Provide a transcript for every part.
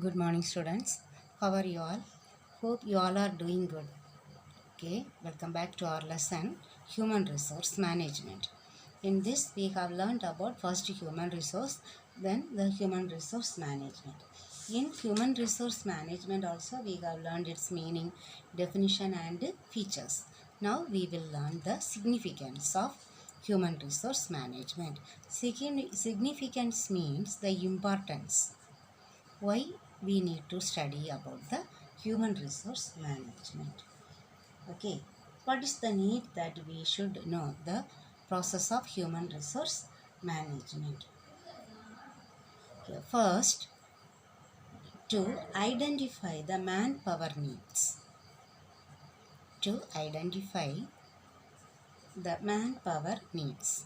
Good morning, students. How are you all? Hope you all are doing good. Okay, welcome back to our lesson Human Resource Management. In this, we have learned about first human resource, then the human resource management. In human resource management, also, we have learned its meaning, definition, and features. Now, we will learn the significance of human resource management. Significance means the importance why we need to study about the human resource management. Okay, what is the need that we should know the process of human resource management? Okay, first, to identify the manpower needs. To identify the manpower needs.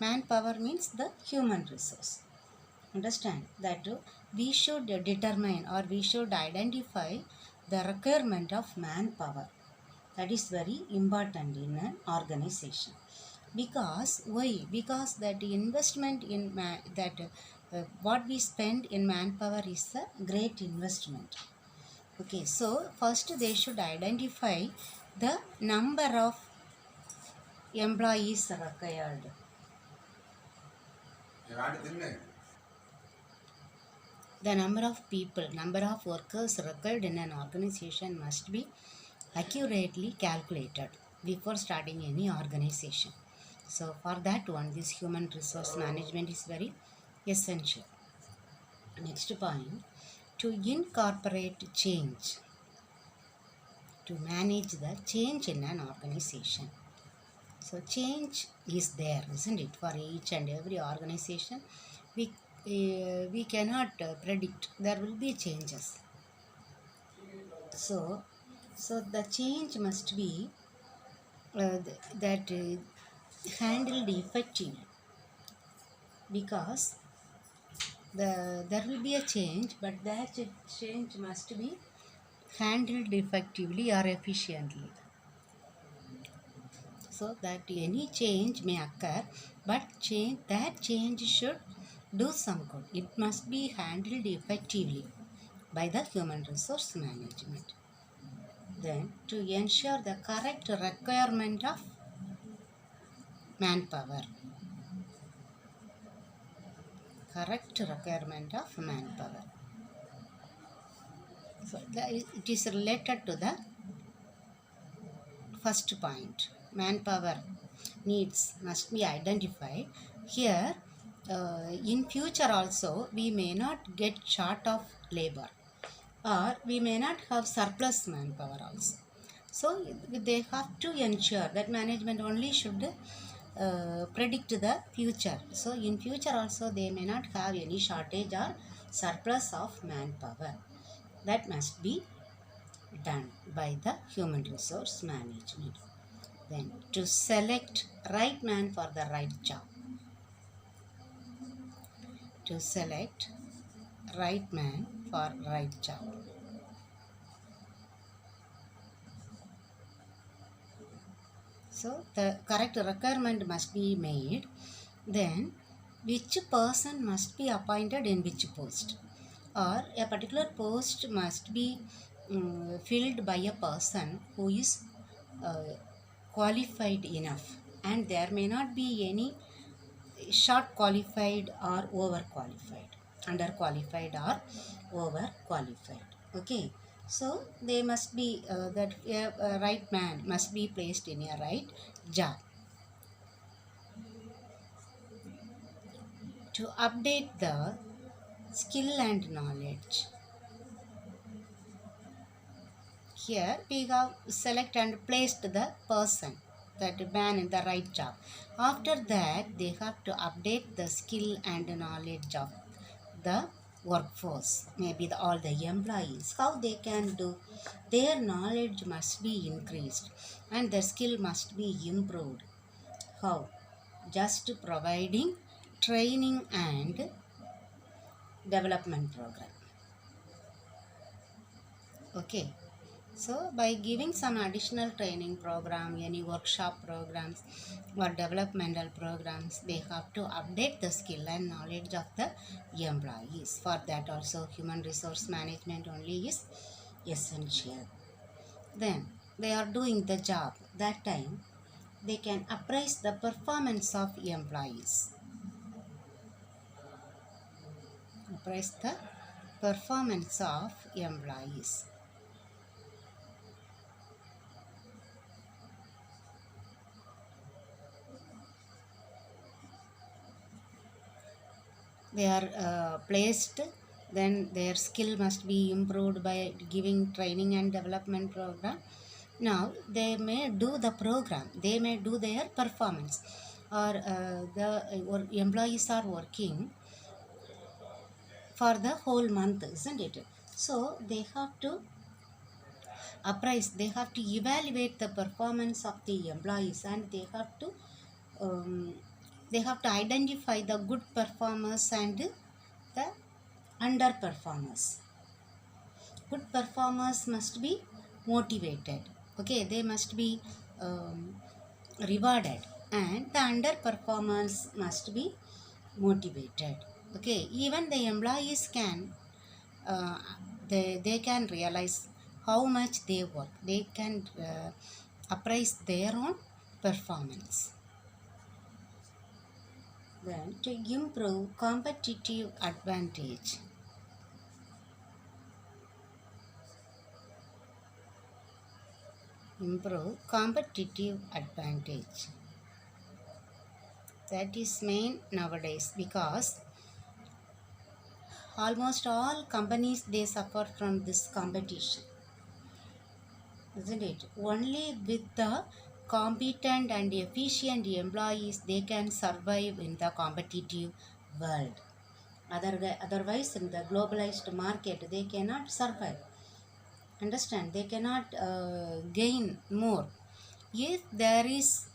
Manpower means the human resource. Understand that we should determine or we should identify the requirement of manpower. That is very important in an organization. Because why? Because that investment in what we spend in manpower is a great investment. Okay, so first they should identify the number of employees required. The number of people, number of workers required in an organization must be accurately calculated before starting any organization. So for that one, this human resource management is very essential. Next point, to incorporate change, to manage the change in an organization. So change is there, isn't it? For each and every organization, we cannot predict. There will be changes. So the change must be that handled effectively, because there will be a change, but that change must be handled effectively or efficiently, so that any change may occur, but that change should do some good. It must be handled effectively by the human resource management. Then, to ensure the correct requirement of manpower. Correct requirement of manpower. So it is related to the first point. Manpower needs must be identified. Here, in future also, we may not get short of labor, or we may not have surplus manpower also. So they have to ensure that management only should predict the future. So in future also they may not have any shortage or surplus of manpower. That must be done by the human resource management. Then to select right man for the right job. To select right man for right job. So the correct requirement must be made. Then which person must be appointed in which post, or a particular post must be filled by a person who is uh, qualified enough, and there may not be any short qualified or overqualified, underqualified or overqualified. Okay, so they must be that a right man must be placed in a right job. To update the skill and knowledge. Here we have select and placed the person, that man in the right job. After that they have to update the skill and knowledge of the workforce, maybe all the employees, how they can do. Their knowledge must be increased and their skill must be improved. How? Just providing training and development program. Okay, So by giving some additional training program, any workshop programs or developmental programs, they have to update the skill and knowledge of the employees. For that also human resource management only is essential. Then they are doing the job, that time they can appraise the performance of employees. Appraise the performance of employees. They are placed, then their skill must be improved by giving training and development program. Now they may do the program, they may do their performance, or the or employees are working for the whole month, isn't it? So they have to appraise, they have to evaluate the performance of the employees, and um, they have to identify the good performers and the underperformers. Good performers must be motivated, okay, they must be um, rewarded, and the underperformers must be motivated, okay. Even the employees can uh, they can realize how much they work, they can appraise their own performance. Then to improve competitive advantage, improve competitive advantage, that is main nowadays, because almost all companies they suffer from this competition, isn't it? Only with the competent and efficient employees they can survive in the competitive world. Otherwise in the globalized market they cannot survive, understand, they cannot gain more. If there is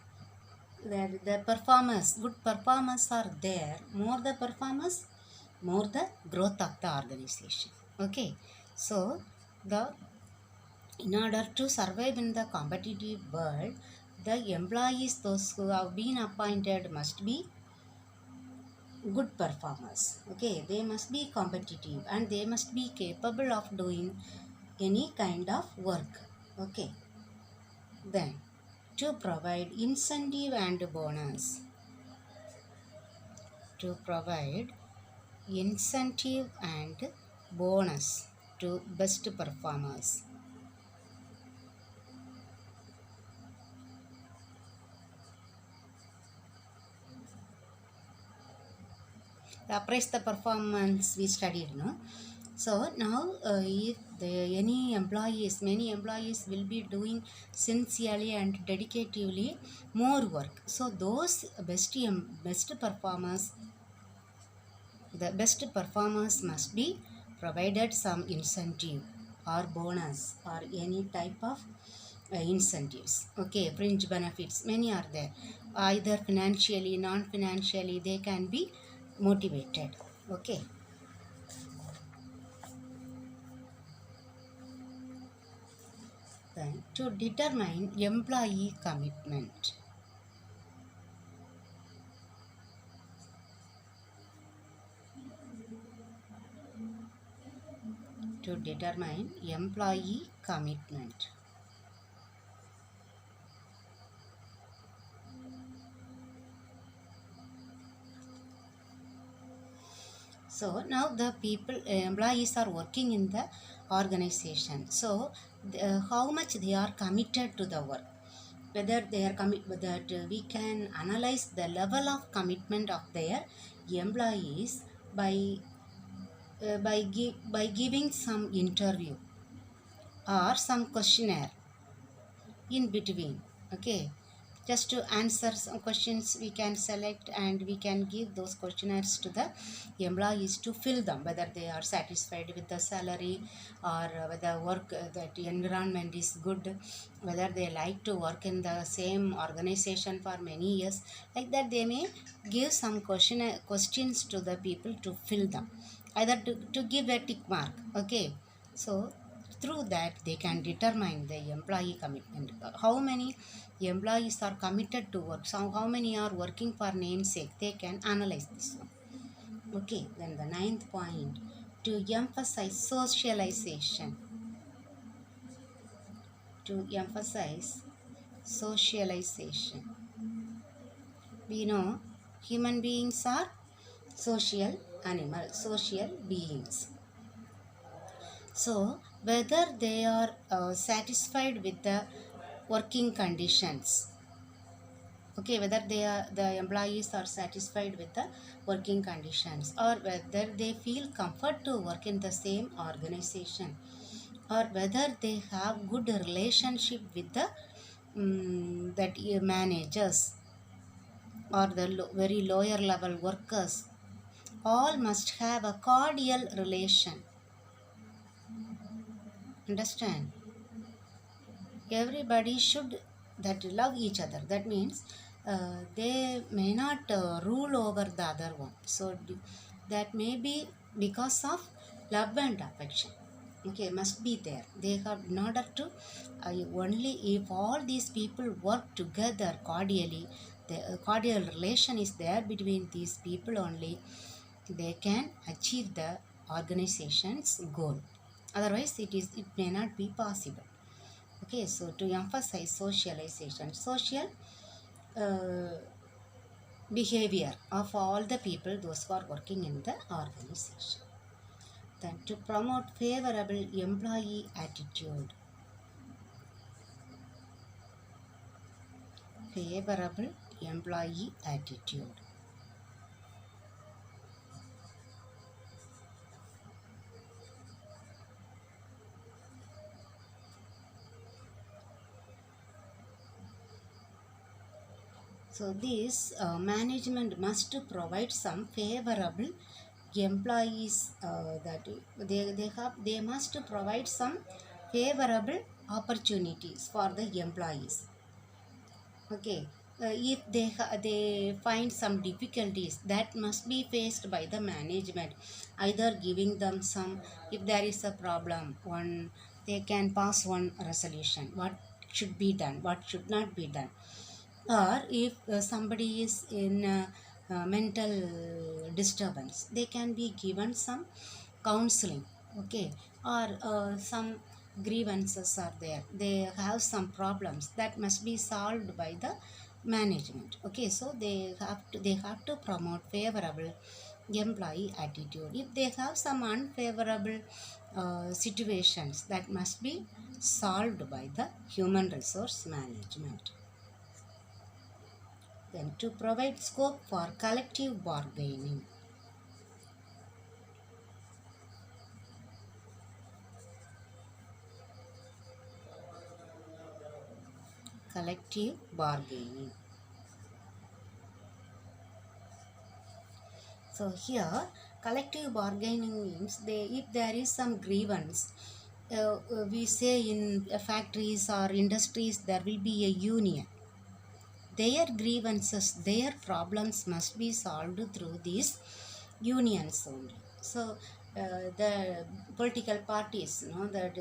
the performers, good performers are there, more the performers, more the growth of the organization, okay. So the in order to survive in the competitive world, the employees, those who have been appointed, must be good performers, okay. They must be competitive and they must be capable of doing any kind of work, okay. Then to provide incentive and bonus, to provide incentive and bonus to best performers. Appraise the performance we studied, no? So now if any employees, many employees will be doing sincerely and dedicatively more work, so those best performers, the best performers must be provided some incentive or bonus or any type of incentives, okay. Fringe benefits many are there, either financially, non-financially, they can be motivated, okay. Then to determine employee commitment, to determine employee commitment. So now the people, employees are working in the organization, so how much they are committed to the work, whether they are that we can analyze the level of commitment of their employees by by giving some interview or some questionnaire in between, okay. Just to answer some questions we can select and we can give those questionnaires to the employees to fill them, whether they are satisfied with the salary, or whether work that environment is good, whether they like to work in the same organization for many years, like that they may give some questions to the people to fill them, either to give a tick mark, okay. So through that they can determine the employee commitment. How many employees are committed to work, so how many are working for namesake, they can analyze this one. Okay, then the ninth point, to emphasize socialization. To emphasize socialization. We know human beings are social animals, social beings. So, whether they are satisfied with the working conditions, okay, whether the employees are satisfied with the working conditions, or whether they feel comfort to work in the same organization, or whether they have good relationship with the that managers or the very lower level workers, all must have a cordial relation. Understand? Everybody should that love each other. That means they may not rule over the other one. So that may be because of love and affection. Okay, must be there. They have, in order to only if all these people work together cordially, the cordial relation is there between these people only, they can achieve the organization's goal. Otherwise, it may not be possible. Okay, so to emphasize socialization, social uh, behavior of all the people, those who are working in the organization. Then to promote favorable employee attitude. Favorable employee attitude. So this management must provide some favorable employees that they must provide some favorable opportunities for the employees. Okay, if they find some difficulties that must be faced by the management, either giving them some, if there is a problem, one they can pass one resolution, what should be done, what should not be done, or if somebody is in mental disturbance, they can be given some counseling. Okay, or some grievances are there, they have some problems that must be solved by the management. Okay, so they have to promote favorable employee attitude. If they have some unfavorable situations, that must be solved by the human resource management. Then to provide scope for collective bargaining. Collective bargaining. So here collective bargaining means if there is some grievance, we say in factories or industries there will be a union. Their grievances, their problems must be solved through these unions only. So the political parties, that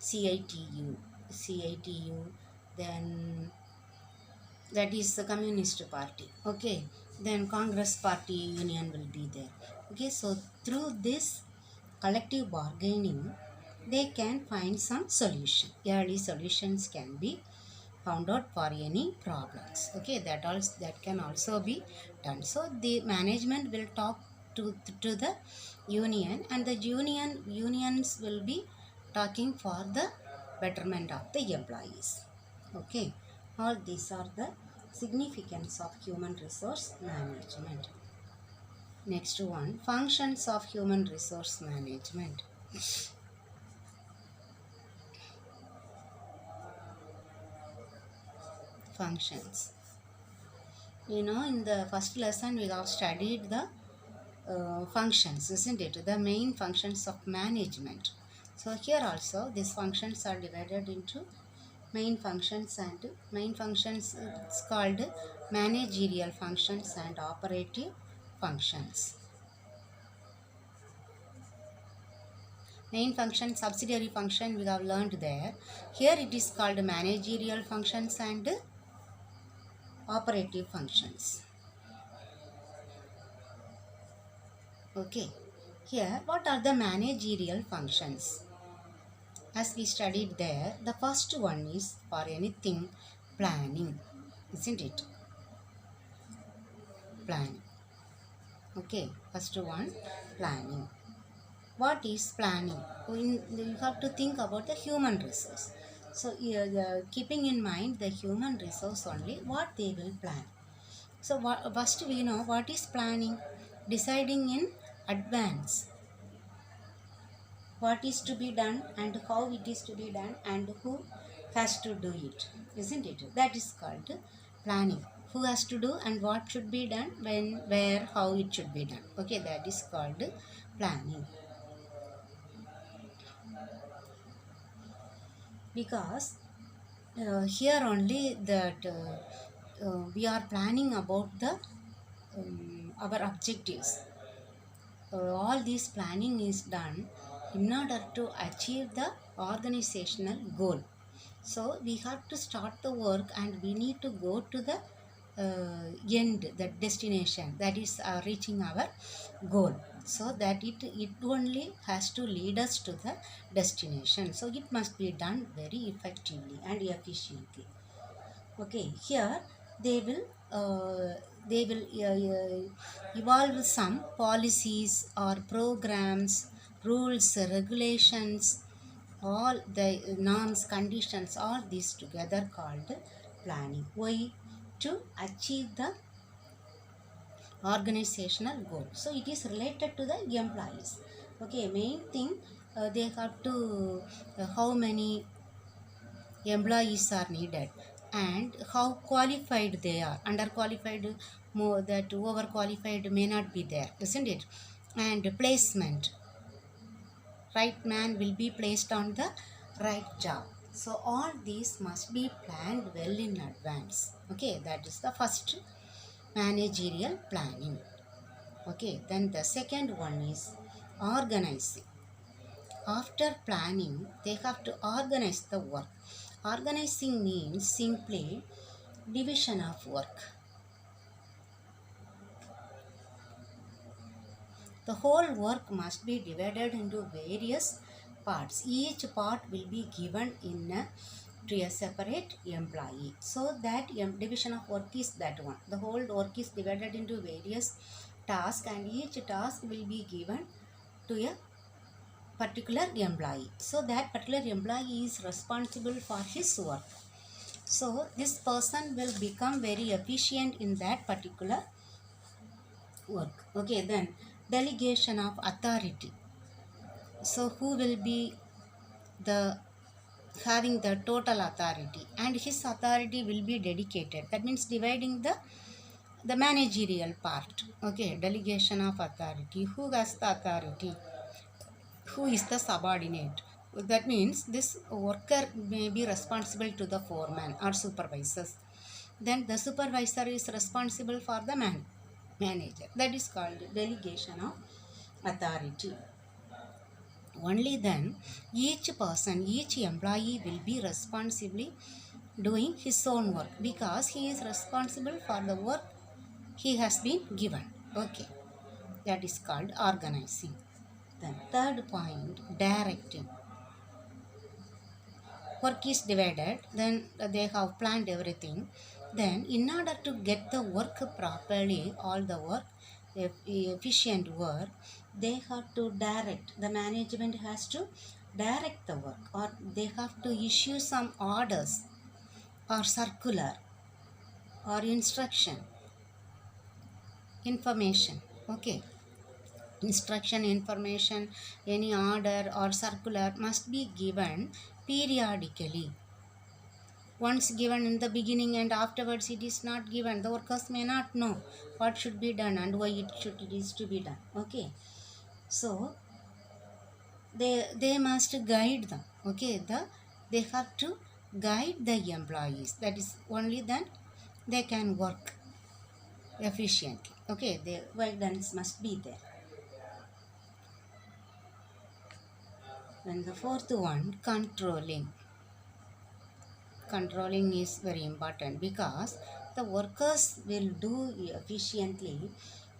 CITU, CITU, then that is the Communist Party. Okay, then Congress Party union will be there. Okay, so through this collective bargaining, they can find some solution. Early solutions can be found out for any problems. Okay, that can also be done. So the management will talk to the union, and the unions will be talking for the betterment of the employees. Okay, all these are the significance of human resource management. Next one, functions of human resource management. Functions. In the first lesson we have studied the functions, isn't it? The main functions of management. So here also these functions are divided into main functions, and main functions it's called managerial functions and operative functions. Main function, subsidiary function we have learned there. Here it is called managerial functions and operative functions. Okay, here what are the managerial functions? As we studied there, the first one is for anything planning, isn't it? Planning. Okay, first one, planning. What is planning? You have to think about the human resource. So, keeping in mind the human resource only, what they will plan. So, first we know what is planning. Deciding in advance what is to be done and how it is to be done and who has to do it, isn't it? That is called planning. Who has to do and what should be done, when, where, how it should be done. Okay, that is called planning. Because here only that we are planning about the our objectives. All this planning is done in order to achieve the organizational goal. So we have to start the work and we need to go to the end, the destination, that is reaching our goal, so that it only has to lead us to the destination. So it must be done very effectively and efficiently. Okay, here they will evolve some policies or programs, rules, regulations, all the norms, conditions, all these together called planning. Why? To achieve the organizational goal. So it is related to the employees. Okay, main thing, they have to how many employees are needed and how qualified they are. Underqualified, more that overqualified may not be there, isn't it? And placement, right man will be placed on the right job. So all these must be planned well in advance. Okay, that is the first, managerial planning. Okay, then the second one is organizing. After planning, they have to organize the work. Organizing means simply division of work. The whole work must be divided into various parts. Each part will be given to a separate employee. So that division of work is that one. The whole work is divided into various tasks and each task will be given to a particular employee. So that particular employee is responsible for his work. So this person will become very efficient in that particular work. Okay, then delegation of authority. So who will be the having the total authority and his authority will be dedicated. That means dividing the managerial part. Okay, delegation of authority. Who has the authority? Who is the subordinate? That means this worker may be responsible to the foreman or supervisors. Then the supervisor is responsible for the manager. That is called delegation of authority. Only then each person, each employee will be responsibly doing his own work because he is responsible for the work he has been given. Okay, that is called organizing. Then third point, directing. Work is divided, then they have planned everything. Then in order to get the work properly, all the work, efficient work, they have to direct. The management has to direct the work, or they have to issue some orders or circular or instruction, information. Okay, instruction, information, any order or circular must be given periodically. Once given in the beginning and afterwards it is not given, the workers may not know what should be done and why it is to be done. Okay, so they must guide them. Okay, they have to guide the employees. That is only then they can work efficiently. Okay, the guidance must be there. Then the fourth one, controlling. Controlling is very important because the workers will do efficiently,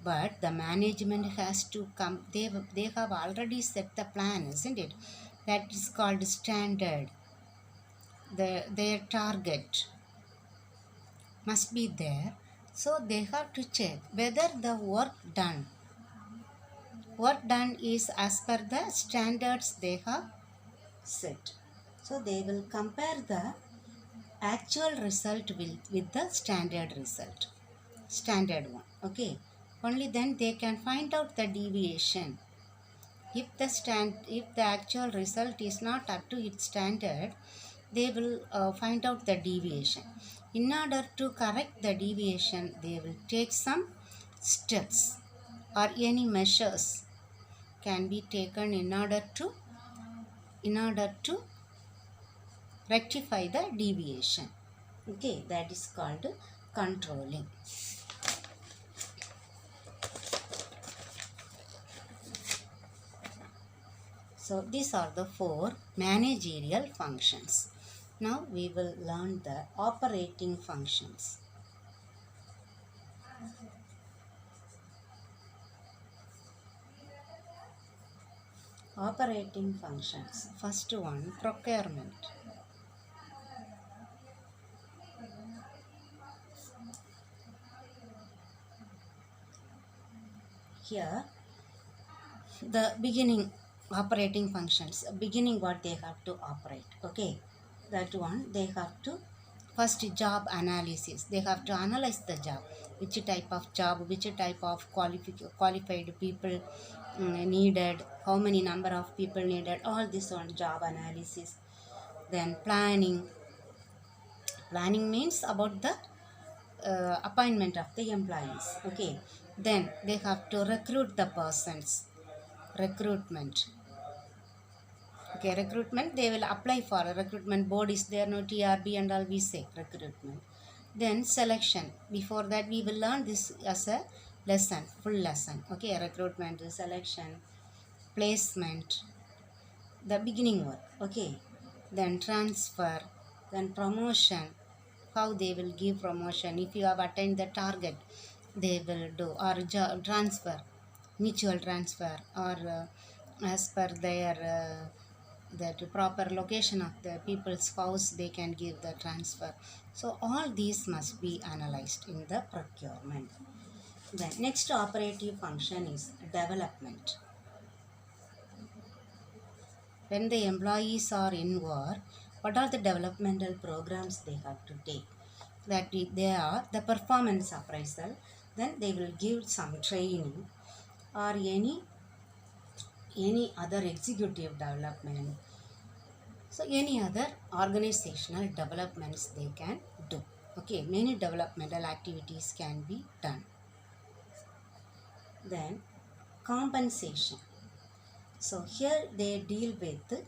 but the management has to come. They have already set the plan, isn't it? That is called standard. Their target must be there, so they have to check whether the work done is as per the standards they have set. So they will compare the actual result with the standard one. Okay, only then they can find out the deviation. If the actual result is not up to its standard, they will find out the deviation. In order to correct the deviation, they will take some steps or any measures can be taken in order to rectify the deviation. Okay, that is called controlling. So these are the four managerial functions. Now we will learn the operating functions. Operating functions. First one, procurement. Here, the beginning operating functions, beginning what they have to operate. Okay, that one they have to first job analysis. They have to analyze the job, which type of job, which type of qualified people needed, how many number of people needed, all this on job analysis. Then planning means about the appointment of the employees. Okay, then they have to recruit the persons, recruitment. Okay, recruitment, they will apply for a recruitment board is there, no TRB and all we say recruitment. Then selection. Before that we will learn this as a lesson, full lesson. Okay, recruitment, selection, placement, the beginning work. Okay, then transfer, then promotion, how they will give promotion. If you have attained the target, they will do, or transfer, mutual transfer, or as per their that proper location of the people's house they can give the transfer. So all these must be analyzed in the procurement. The next operative function is development. When the employees are in war, what are the developmental programs they have to take? That they are the performance appraisal, then they will give some training or any other executive development. So any other organizational developments they can do. Okay, many developmental activities can be done. Then compensation. So here they deal with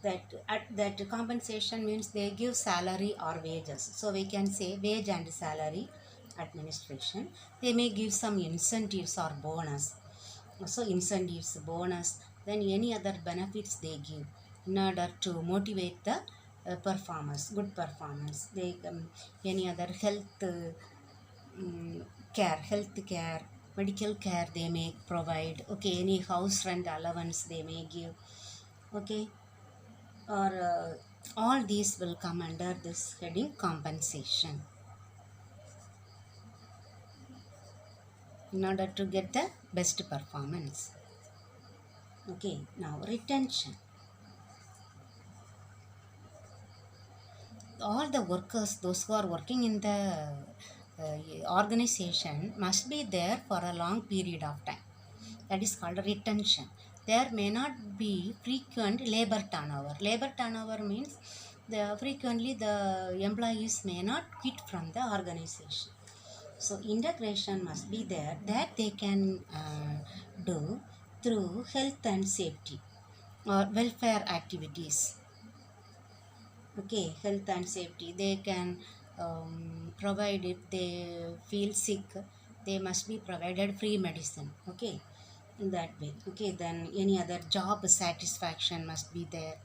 that compensation means they give salary or wages. So we can say wage and salary administration. They may give some incentives or bonus. So incentives, bonus, then any other benefits they give in order to motivate the performers, good performance. They any other health care, medical care they may provide. Okay, any house rent allowance they may give. Okay, or all these will come under this heading compensation in order to get the best performance. Okay, now retention. All the workers, those who are working in the organization must be there for a long period of time. That is called retention. There may not be frequent labor turnover. Labor turnover means frequently the employees may not quit from the organization. So integration must be there that they can do through health and safety or welfare activities. Okay, health and safety, they can provide. If they feel sick, they must be provided free medicine. Okay, in that way. Okay, then any other job satisfaction must be there.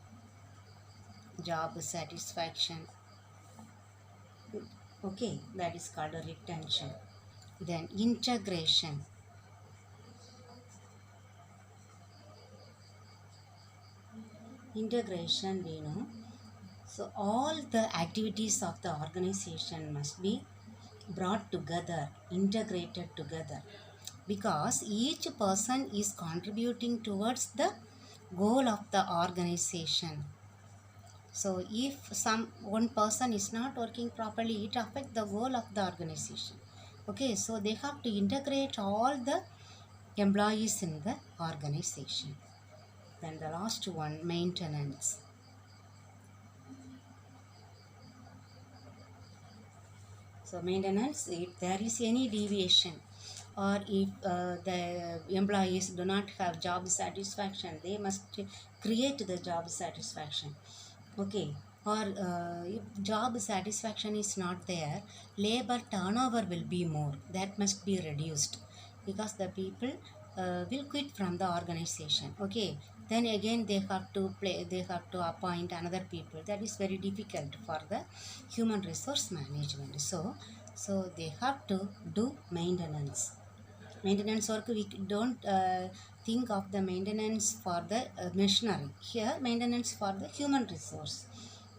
Job satisfaction. Okay, that is called a retention. Then integration. Integration, we know. So all the activities of the organization must be brought together, integrated together, because each person is contributing towards the goal of the organization. So if one person is not working properly, it affects the goal of the organization. Okay, so they have to integrate all the employees in the organization. Then the last one, maintenance. So maintenance, if there is any deviation, or if the employees do not have job satisfaction, they must create the job satisfaction. Okay, or if job satisfaction is not there, labor turnover will be more. That must be reduced, because the people will quit from the organization. Okay, then again they have to appoint another people. That is very difficult for the human resource management. So they have to do maintenance work. We don't think of the maintenance for the machinery. Here maintenance for the human resource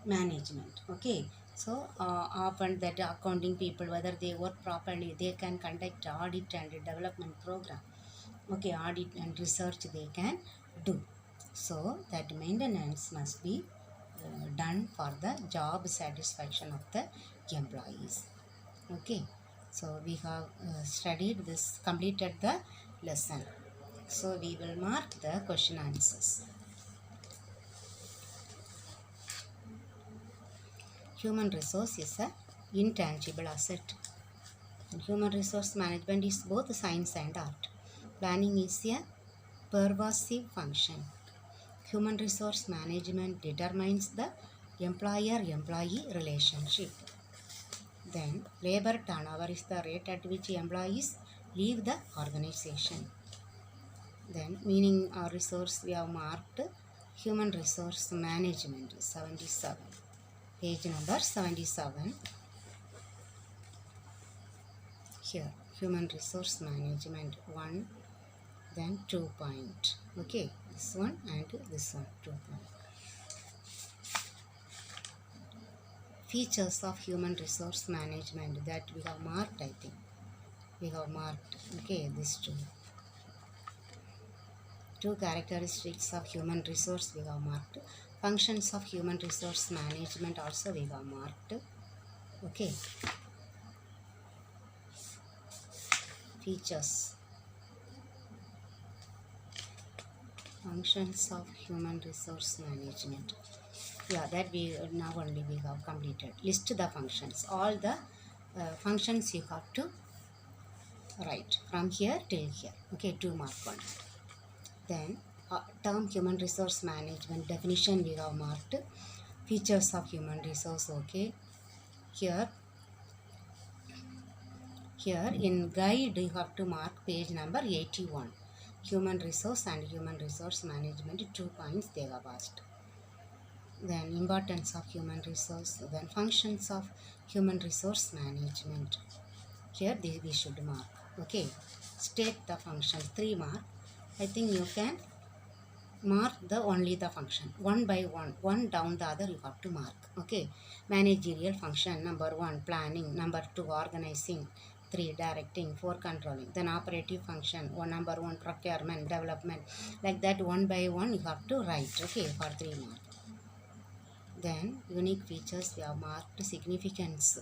management. Okay, so often that accounting people, whether they work properly, they can conduct audit and development program. Okay, audit and research they can do. So that maintenance must be done for the job satisfaction of the employees. Okay, so we have studied this, completed the lesson. So we will mark the question answers. Human resource is a intangible asset, and human resource management is both science and art. Planning is a pervasive function. Human resource management determines the employer-employee relationship. Then labor turnover is the rate at which employees leave the organization. Then meaning or resource, we have marked human resource management 77, page number 77. Here human resource management 1, then 2 point. Okay, this one and this one, 2 point. Features of human resource management, that we have marked. I think we have marked. Okay, these two characteristics of human resource we have marked. Functions of human resource management also we have marked. Okay, features, functions of human resource management. Yeah, that we now only we have completed. List the functions. All the functions you have to write from here till here. Okay, 2 mark on it. Then term human resource management definition we have marked. Features of human resource. Okay, here in guide you have to mark page number 81. Human resource and human resource management, 2 points they have asked. Then importance of human resource, then functions of human resource management. Here we should mark. Okay, state the function, 3 mark. I think you can mark the only the function one by one down the other you have to mark. Okay, managerial function, number 1 planning, number 2 organizing, 3 directing, 4 controlling. Then operative function, number 1 procurement, development, like that one by one you have to write. Okay, for 3 marks. Then unique features we have marked. Significance,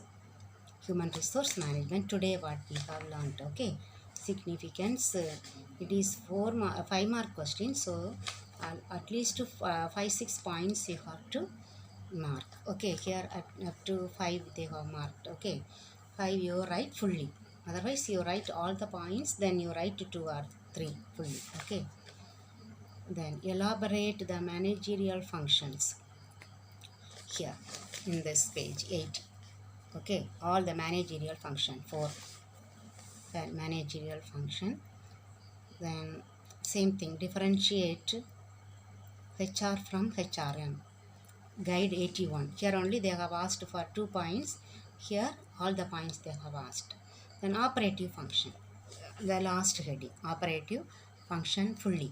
human resource management, today what we have learned. Okay, significance, it is 5 mark question, so at least 5-6 points you have to mark. Okay, here up to 5 they have marked. Okay, 5 you write fully, otherwise you write all the points, then you write 2 or 3 fully. Okay, then elaborate the managerial functions here in this page 8. Okay, all the managerial function, 4 managerial function. Then Same thing, differentiate HR from HRM. Guide 81. Here only they have asked for 2 points. Here all the points they have asked. Then operative function. The last heading. Operative function fully.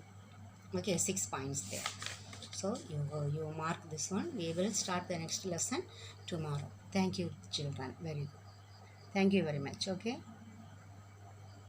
Okay, 6 points there. So you mark this one. We will start the next lesson tomorrow. Thank you, children. Very good. Thank you very much. Okay.